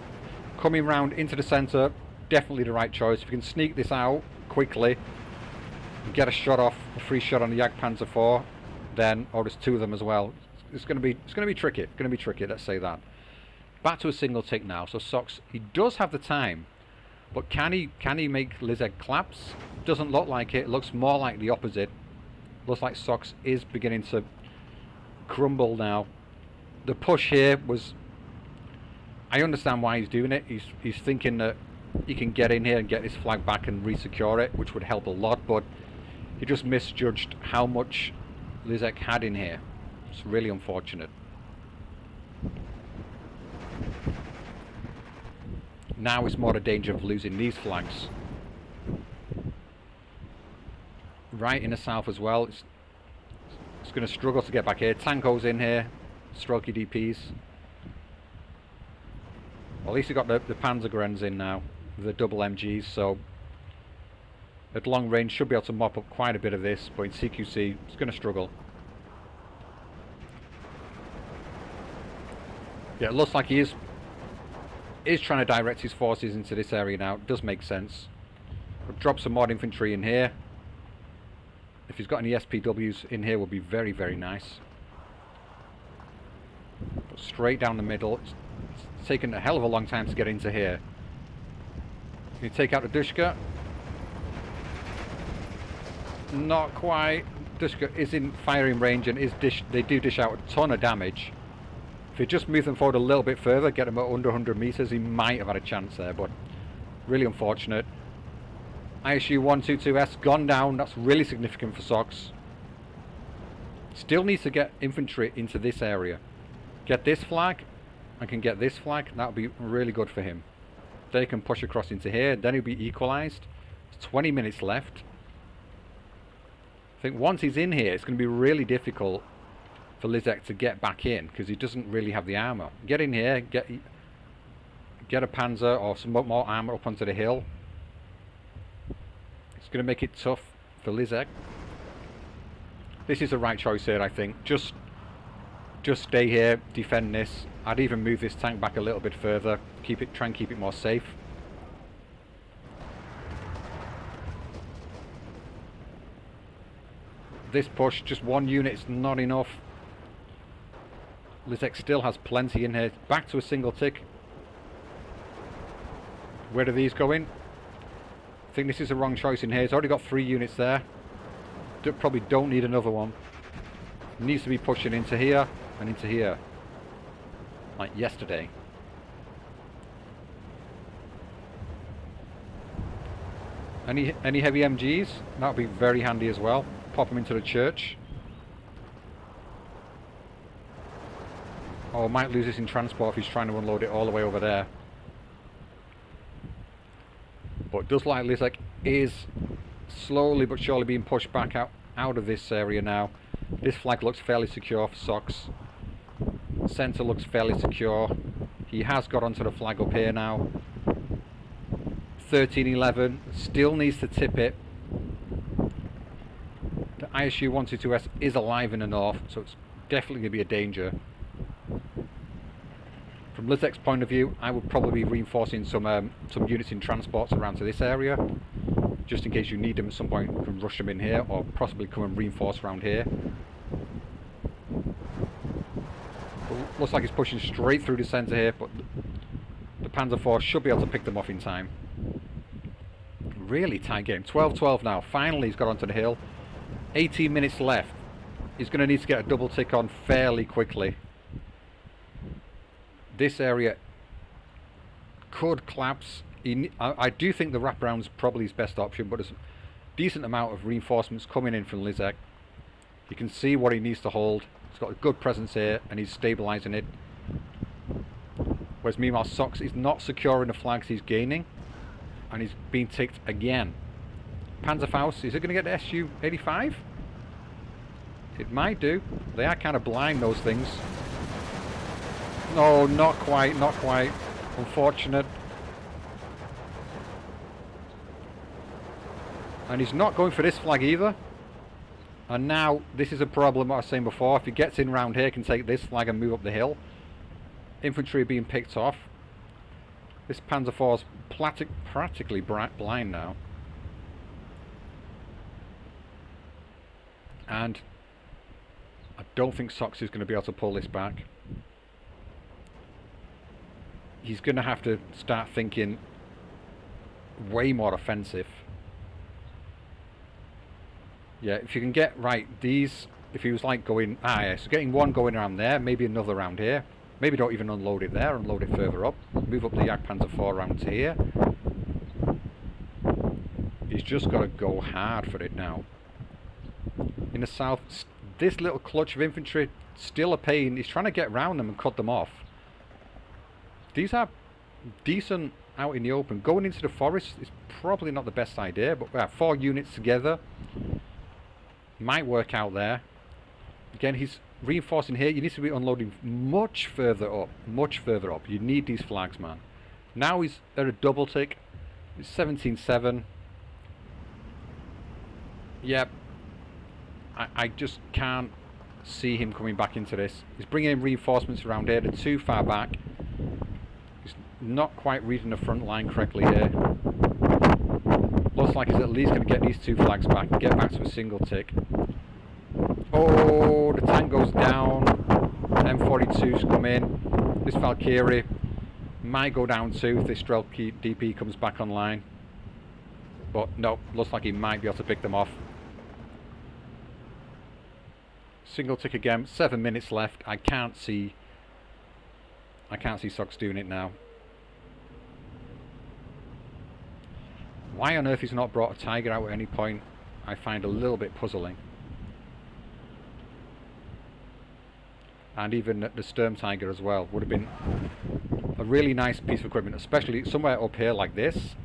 coming round into the centre. Definitely the right choice. If you can sneak this out quickly and get a shot off, a free shot on the Jagd Panzer IV, then, or there's 2 of them as well. It's going to be tricky. It's going to be tricky. Let's say that. Back to a single tick now. So Sox, he does have the time, but can he make Liszek collapse? Doesn't look like it. It looks more like the opposite. Looks like Sox is beginning to crumble now. The push here was I understand why he's doing it. He's thinking that he can get in here and get his flag back and re-secure it, which would help a lot, but he just misjudged how much Liszek had in here. It's really unfortunate. Now it's more a danger of losing these flags. Right in the south as well. It's going to struggle to get back here. Tanko's in here. Strokey DPs. Well, at least he got the Panzergrens in now. The double MGs, so at long range should be able to mop up quite a bit of this, but in CQC it's going to struggle. Yeah, it looks like he is trying to direct his forces into this area now. It does make sense. But drop some more infantry in here. If he's got any SPWs in here, would be very, very nice. But straight down the middle. It's taken a hell of a long time to get into here. Can you take out the Dushka? Not quite. Dushka is in firing range and they do dish out a ton of damage. If he just moved them forward a little bit further, get them at under 100 meters, he might have had a chance there, but really unfortunate. ISU 122S gone down. That's really significant for Sox. Still needs to get infantry into this area. Get this flag and can get this flag. That would be really good for him. They can push across into here, then he'll be equalized. There's 20 minutes left. I think once he's in here, it's going to be really difficult for Liszek to get back in because he doesn't really have the armor. Get in here, get a Panzer or some more armor up onto the hill. It's going to make it tough for Liszek. This is the right choice here, I think. Just stay here, defend this. I'd even move this tank back a little bit further. Try and keep it more safe. This push, just one unit is not enough. Liszek still has plenty in here. Back to a single tick. Where are these going? I think this is the wrong choice in here. He's already got 3 units there. Probably don't need another one. Needs to be pushing into here and into here. Like yesterday. Any heavy MGs? That would be very handy as well. Pop them into the church. Or might lose this in transport if he's trying to unload it all the way over there. But it does look like Liszek is slowly but surely being pushed back out of this area now. This flag looks fairly secure for Sox. Centre looks fairly secure. He has got onto the flag up here now. 13-11. Still needs to tip it. The ISU 122S is alive in the north, so it's definitely going to be a danger. From Liszek's point of view, I would probably be reinforcing some units in transports around to this area, just in case you need them at some point. You can rush them in here, or possibly come and reinforce around here. But looks like he's pushing straight through the centre here, but the Panzer Force should be able to pick them off in time. Really tight game. 12-12 now. Finally he's got onto the hill. 18 minutes left. He's going to need to get a double tick on fairly quickly. This area could collapse. I do think the wraparound is probably his best option, but there's a decent amount of reinforcements coming in from Liszek. You can see what he needs to hold. He's got a good presence here and he's stabilising it. Whereas meanwhile Sox is not securing the flags he's gaining and he's being ticked again. Panzerfaust, is it going to get the SU-85? It might do. They are kind of blind, those things. No, not quite, not quite. Unfortunate. And he's not going for this flag either. And now, this is a problem what I was saying before. If he gets in round here, he can take this flag and move up the hill. Infantry are being picked off. This Panzer IV is practically blind now. And I don't think Sox is going to be able to pull this back. He's going to have to start thinking way more offensive. Yeah, if you can get right these, if he was like going, yeah, so getting one going around there, maybe another around here. Maybe don't even unload it there, unload it further up. Move up the Jagdpanzer 4 round to here. He's just got to go hard for it now. In the south, this little clutch of infantry, still a pain. He's trying to get around them and cut them off. These are decent out in the open. Going into the forest is probably not the best idea, but 4 units together might work out there. Again, he's reinforcing here. You need to be unloading much further up. Much further up. You need these flags, man. Now he's at a double tick. It's 17-7. Yep. I just can't see him coming back into this. He's bringing in reinforcements around here. They're too far back. He's not quite reading the front line correctly here. Looks like he's at least going to get these 2 flags back and get back to a single tick. Oh, the tank goes down. M42's come in. This Valkyrie might go down too if this Strelky DP comes back online. But no, looks like he might be able to pick them off. Single tick again, 7 minutes left. I can't see Sox doing it now. Why on earth he's not brought a Tiger out at any point, I find a little bit puzzling. And even the Sturm Tiger as well would have been a really nice piece of equipment, especially somewhere up here like this,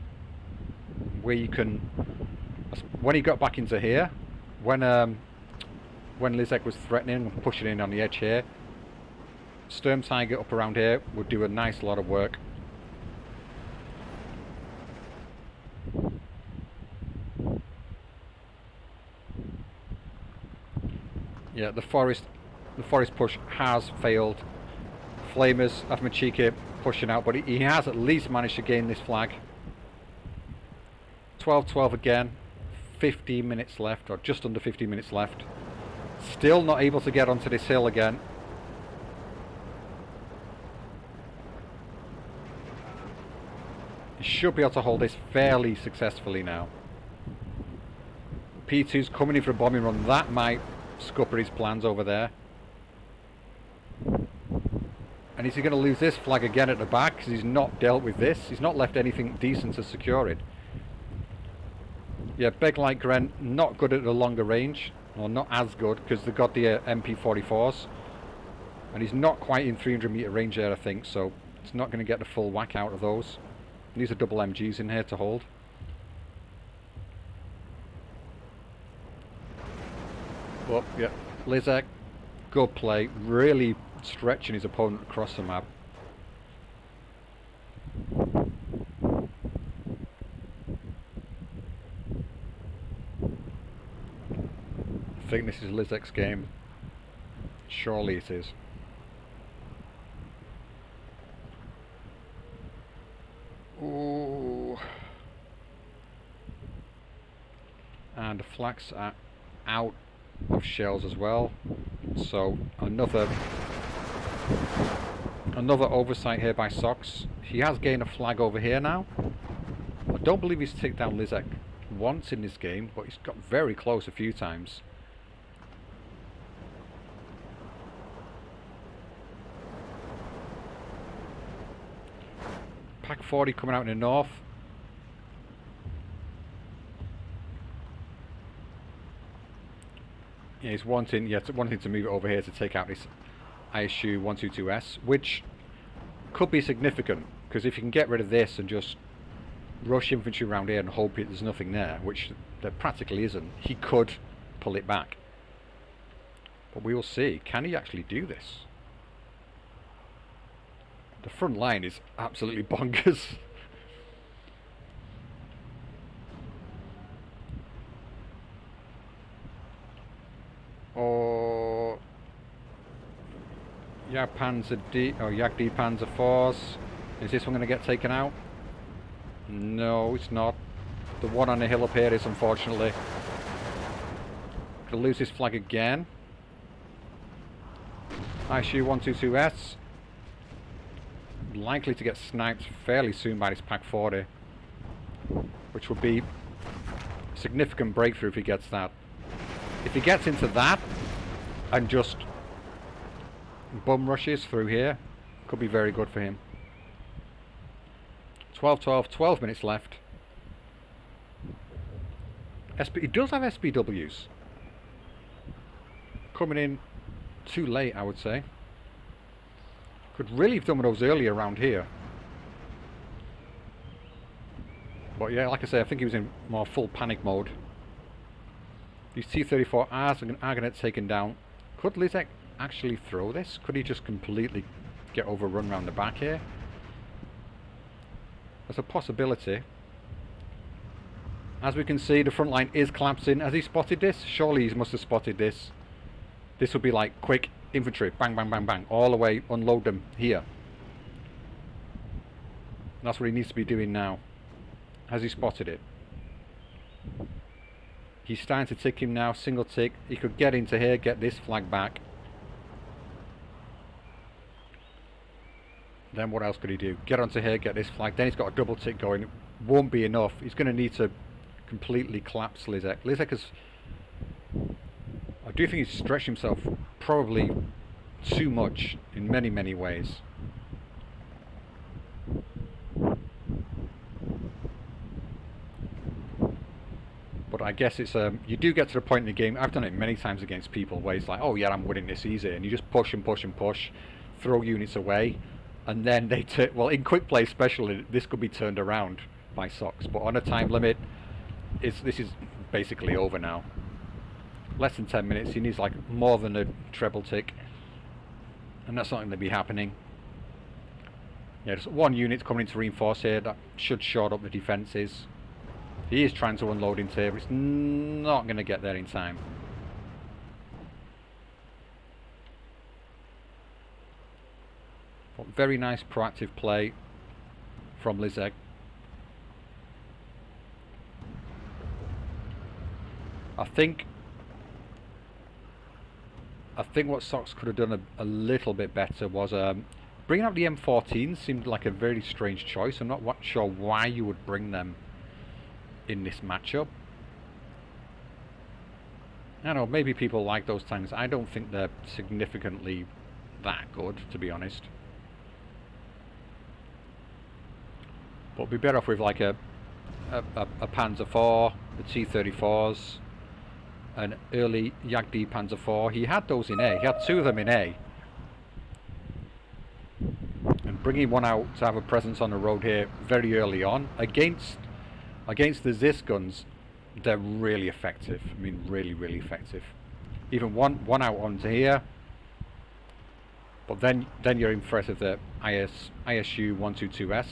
where you can, when he got back into here, when Liszek was threatening and pushing in on the edge here, Sturm Tiger up around here would do a nice lot of work. Yeah, the forest push has failed. Flamers, Afmachike pushing out, but he has at least managed to gain this flag. 12-12 again. 15 minutes left, or just under 15 minutes left. Still not able to get onto this hill again. He should be able to hold this fairly successfully now. P2's coming in for a bombing run. That might scupper his plans over there. And is he going to lose this flag again at the back because he's not dealt with this? He's not left anything decent to secure it. Yeah, Beglite Gren not good at the longer range, or not as good, because they've got the MP44s, and he's not quite in 300 meter range there, I think, so it's not going to get the full whack out of those. These are double MGs in here to hold. Well, yeah, Liszek, good play, really stretching his opponent across the map. I think this is Liszek's game. Surely it is. Ooh. And the flags are out of shells as well. So another oversight here by Sox. He has gained a flag over here now. I don't believe he's taken down Liszek once in this game, but he's got very close a few times. Pack 40 coming out in the north. Yeah, he's wanting to move it over here to take out this ISU 122S, which could be significant, because if you can get rid of this and just rush infantry around here and hope there's nothing there, which there practically isn't, he could pull it back. But we will see. Can he actually do this? The front line is absolutely bonkers. Or Jagdpanzer Panzer 4s. Is this one going to get taken out? No, it's not. The one on the hill up here is, unfortunately. Gonna lose this flag again. ISU 122S. Likely to get sniped fairly soon by this Pack 40, which would be a significant breakthrough if he gets that. If he gets into that and just bum rushes through here, Could be very good for him. 12-12, 12 minutes left. He does have SPWs. Coming in too late, I would say. Could really have done with those earlier around here. But yeah, like I say, I think he was in more full panic mode. These T-34Rs are going to get taken down. Could Liszek actually throw this? Could he just completely get overrun around the back here? There's a possibility. As we can see, the front line is collapsing. Has he spotted this? Surely he must have spotted this. This would be like quick infantry. Bang, bang, bang, bang. All the way, unload them here. That's what he needs to be doing now. Has he spotted it? He's starting to tick him now. Single tick. He could get into here, get this flag back. Then what else could he do? Get onto here, get this flag. Then he's got a double tick going. It won't be enough. He's going to need to completely collapse Liszek. Liszek has... I do think he's stretched himself probably too much in many, many ways. But I guess it's you do get to the point in the game. I've done it many times against people where it's like, oh yeah, I'm winning this easy, and you just push and push and push, throw units away, and then they well, in quick play especially, this could be turned around by Socks. But on a time limit, this is basically over now. Less than 10 minutes. He needs like more than a treble tick, and that's not going to be happening. Yeah, just one unit coming in to reinforce here. That should short up the defences. He is trying to unload into here, but it's not going to get there in time. But very nice proactive play from Liszek. I think what Socks could have done a little bit better was bringing out the M14 seemed like a very strange choice. I'm not sure why you would bring them in this matchup. I don't know, maybe people like those tanks. I don't think they're significantly that good, to be honest. But it'd be better off with like a Panzer IV, the T-34s, an early Jagd Panzer IV. He had those in A. He had two of them in A. And bringing one out to have a presence on the road here very early on against the Zis guns, they're really effective. I mean, really, really effective. Even one out onto here, but then you're in threat of the ISU 122S,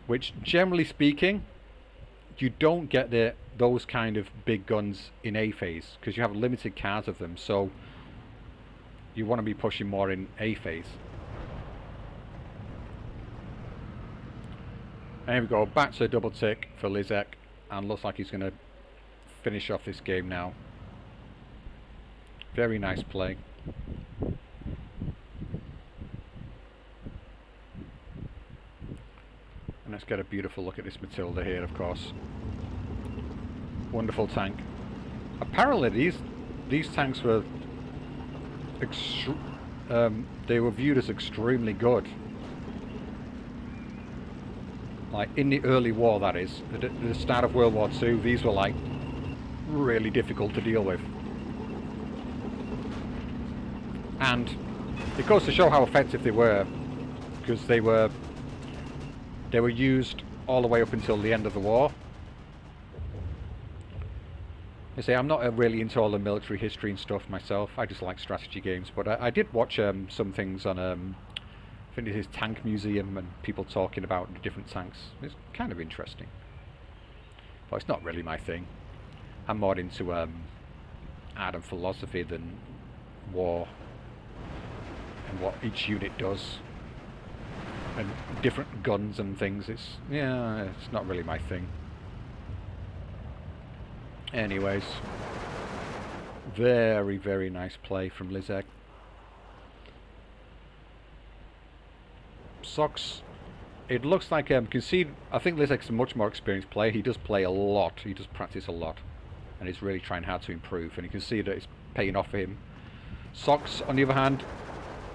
which generally speaking, you don't get those kind of big guns in A phase because you have limited cars of them. So you want to be pushing more in A phase. And here we go, back to a double tick for Liszek, and looks like he's going to finish off this game now. Very nice play. And let's get a beautiful look at this Matilda here, of course. Wonderful tank. Apparently these tanks were they were viewed as extremely good. Like in the early war, that is, at the start of World War II, these were like really difficult to deal with. And it goes to show how effective they were, because they were used all the way up until the end of the war. I say I'm not really into all the military history and stuff myself. I just like strategy games, but I did watch some things on I think it is Tank Museum and people talking about the different tanks. It's kind of interesting, but it's not really my thing. I'm more into art and philosophy than war and what each unit does and different guns and things. It's not really my thing. Anyways, very, very nice play from Liszek. Socks, it looks like you can see, I think Liszek's a much more experienced player. He does play a lot, he does practice a lot, and he's really trying hard to improve, and you can see that it's paying off for him. Socks, on the other hand,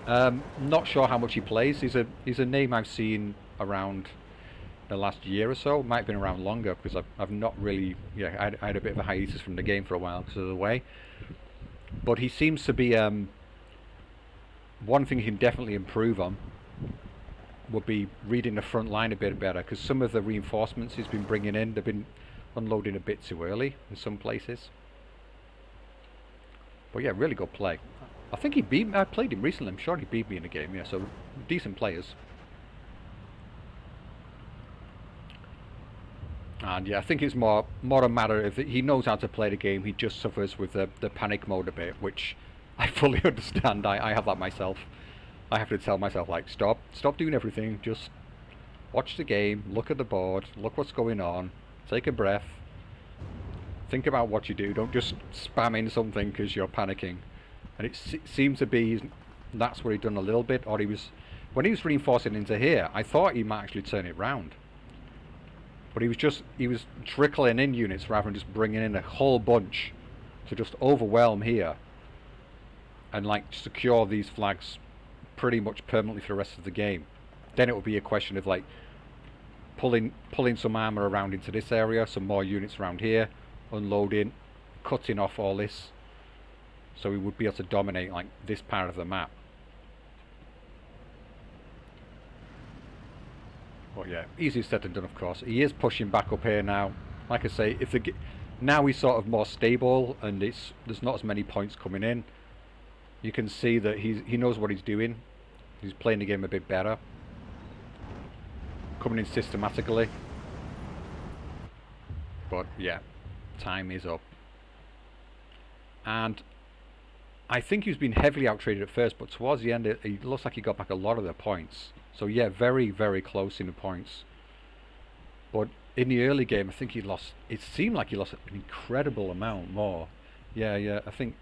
Not sure how much he plays. He's a name I've seen around the last year or so. Might have been around longer because I've not really. Yeah, I had a bit of a hiatus from the game for a while because of the way. But he seems to be one thing he can definitely improve on. Would be reading the front line a bit better because some of the reinforcements he's been bringing in, they've been unloading a bit too early in some places. But yeah, really good play. I think he beat me. I played him recently. I'm sure he beat me in a game. Yeah, so decent players. And yeah, I think it's more a matter of he knows how to play the game. He just suffers with the panic mode a bit, which I fully understand. I have that myself. I have to tell myself like stop doing everything. Just watch the game, look at the board, look what's going on, take a breath, think about what you do. Don't just spam in something because you're panicking. And it seems to be that's what he'd done a little bit, or when he was reinforcing into here, I thought he might actually turn it round. But he was trickling in units rather than just bringing in a whole bunch to just overwhelm here and like secure these flags pretty much permanently for the rest of the game. Then it would be a question of like pulling some armor around into this area, some more units around here, unloading, cutting off all this, so we would be able to dominate like this part of the map. But yeah, easier said than done, of course. He is pushing back up here now. Like I say, now he's sort of more stable and there's not as many points coming in. You can see that he knows what he's doing. He's playing the game a bit better, coming in systematically. But yeah, time is up. And I think he's been heavily out-traded at first, but towards the end, it looks like he got back a lot of the points. So yeah, very, very close in the points. But in the early game, I think he lost. It seemed like he lost an incredible amount more. Yeah. I think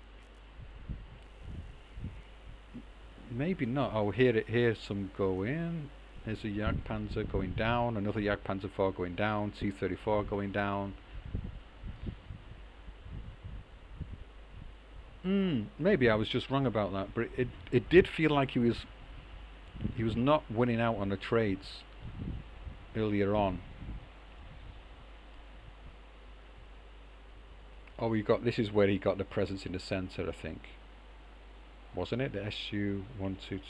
maybe not. Oh, here's some go in. There's a Jagdpanzer going down. Another Jagdpanzer 4 going down. T-34 going down. Maybe I was just wrong about that, but it did feel like he was not winning out on the trades earlier on. Oh, this is where he got the presence in the center, I think. Wasn't it? The SU-122.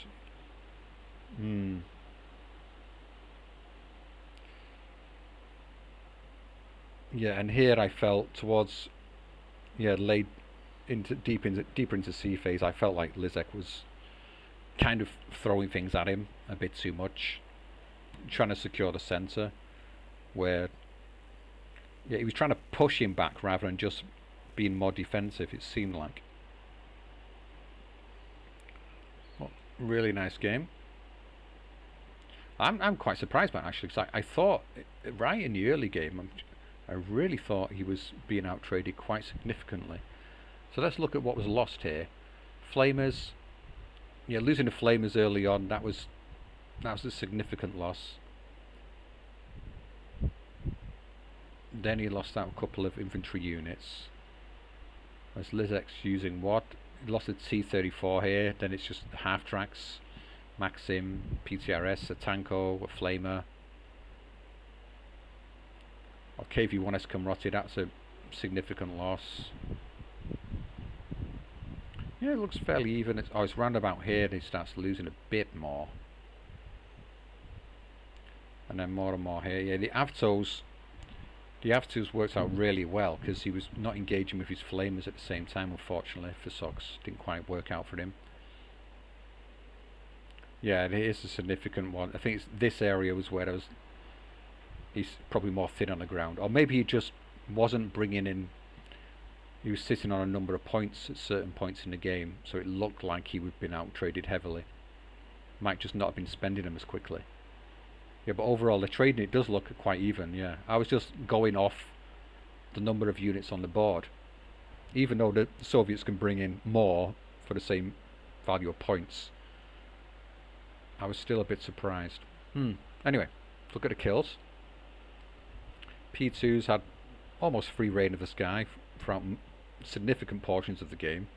Yeah, and here I felt towards, laid deeper into C phase, I felt like Liszek was kind of throwing things at him a bit too much, trying to secure the center, where he was trying to push him back rather than just being more defensive, it seemed like. Well, really nice game. I'm quite surprised by it, actually, because I thought right in the early game I really thought he was being out traded quite significantly. So let's look at what was lost here. Flamers. Yeah, losing the Flamers early on, that was a significant loss. Then he lost out a couple of infantry units. As Liszek's using what? He lost a T-34 here, then it's just half tracks. Maxim, PTRS, a Tanko, a Flamer. Or KV-1S Komroty, that's a significant loss. Yeah, it looks fairly even. It's round about here, and he starts losing a bit more. And then more and more here. Yeah, the Avtos worked out really well, because he was not engaging with his Flamers at the same time, unfortunately. For Sox, didn't quite work out for him. Yeah, it is a significant one. I think this area was where he's probably more thin on the ground. Or maybe he just wasn't bringing in. He was sitting on a number of points at certain points in the game, so it looked like he would have been out-traded heavily. Might just not have been spending them as quickly. Yeah, but overall, the trading, it does look quite even, yeah. I was just going off the number of units on the board. Even though the Soviets can bring in more for the same value of points, I was still a bit surprised. Anyway, look at the kills. P2s had almost free reign of the sky throughout significant portions of the game.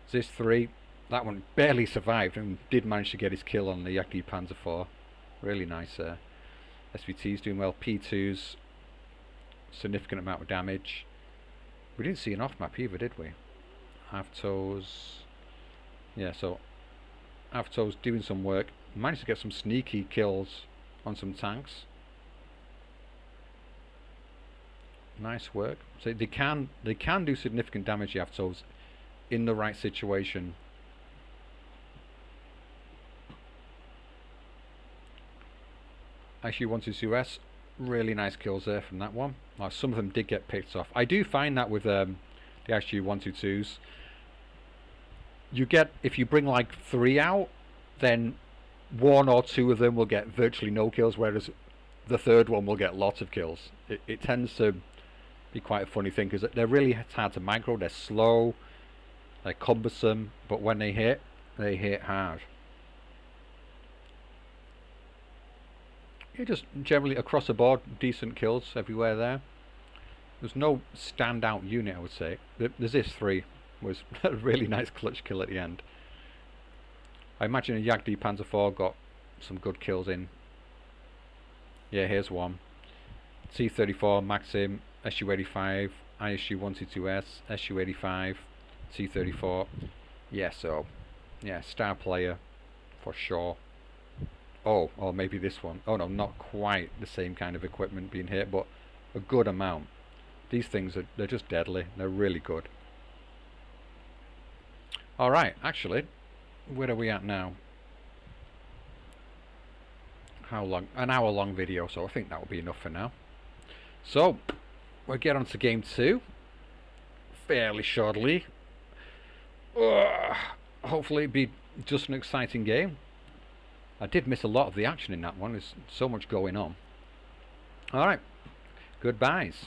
Zis 3, That one barely survived and did manage to get his kill on the Jagd Panzer IV. Really nice. SVT's doing well. P2's significant amount of damage. We didn't see an off map either, did we? Avto's, yeah, so Avto's doing some work. Managed to get some sneaky kills on some tanks. Nice work. So they can do significant damage, the Avtos, in the right situation. SU-122S, really nice kills there from that one. Some of them did get picked off. I do find that with the SU-122s, you get, if you bring like 3 out, then 1 or 2 of them will get virtually no kills, whereas the third one will get lots of kills. It tends to be quite a funny thing, because they're really hard to micro. They're slow, they're cumbersome, but when they hit hard. Yeah, just generally across the board, decent kills everywhere there. There's no standout unit, I would say. There's this 3 was a really nice clutch kill at the end. I imagine a Jagd Panzer IV got some good kills in. Yeah, here's one. T-34, Maxim, SU-85, ISU-122S, SU-85, T-34. Yeah, so, yeah, star player for sure. Oh, or maybe this one. Oh no, not quite the same kind of equipment being hit, but a good amount. These things they're just deadly. They're really good. Alright, actually, where are we at now? How long? An hour long video, so I think that will be enough for now. So, we'll get on to game 2 fairly shortly. Hopefully it'll be just an exciting game. I did miss a lot of the action in that one. There's so much going on. Alright, goodbyes.